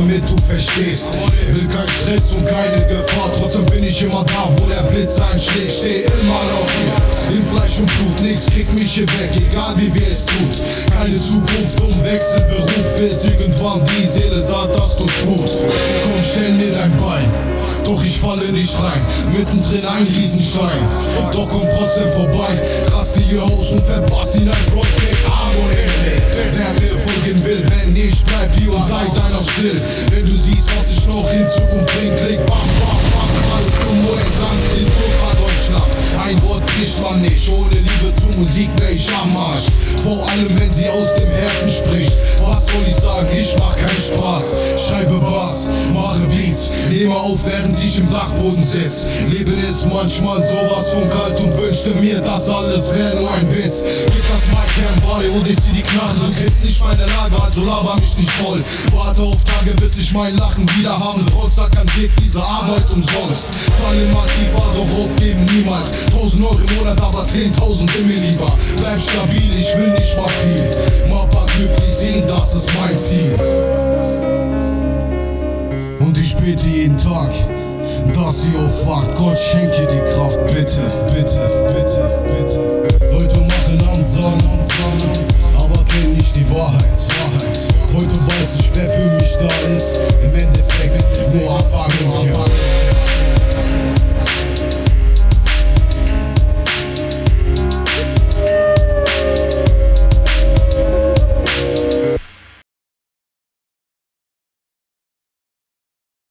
damit du verstehst. Will kein Stress und keine Gefahr, trotzdem bin ich immer da, wo der Blitz einschlägt. Steh immer noch hier, in Fleisch und Blut, nix kriegt mich hier weg, egal wie wir es tut. Keine Zukunft um Wechselberuf, bis irgendwann die Seele sagt, das tut gut. Komm, stell mir dein Bein, doch ich falle nicht rein, mittendrin ein Riesenstein, doch komm trotzdem vorbei, raste hier aus und verpasst ihn ein Frontkick, Abonnente. Wer mir folgen will, wenn nicht, bleib hier und sei deiner still. Wenn du siehst, was ich noch in Zukunft bring, klick bam bam bam, mal irgendwo entlang in Deutschland. Ein Wort bricht man nicht, ohne Liebe zur Musik wär ich am Arsch. Vor allem wenn sie aus dem Herzen spricht. Was soll ich sagen, ich mach keinen Spaß. Schreibe Bass, mache Beats, nehme auf während ich im Dachboden sitz. Leben ist manchmal sowas von kalt und wünschte mir, das alles wär nur ein Witz. Gib das Mic her, Body und ich zieh die Knarre. Du kriegst nicht meine Lage, also laber mich nicht voll. Warte auf Tage, bis ich mein Lachen wieder habe. Trotz sagt kein Weg, diese Arbeit ist umsonst. Fall immer tiefer, doch aufgeben niemals. 1000 Euro im Monat, aber 10.000 sind mir lieber. Bleib stabil, ich will nicht mal viel. Mal paar glücklich sehen, das ist mein Ziel. Und ich bete jeden Tag, dass sie aufwacht. Gott schenke die Kraft, bitte, bitte, bitte, bitte. Leute machen Ansagen, aber kennen nicht die Wahrheit. Heute weiß ich, wer für mich da ist. Im Endeffekt,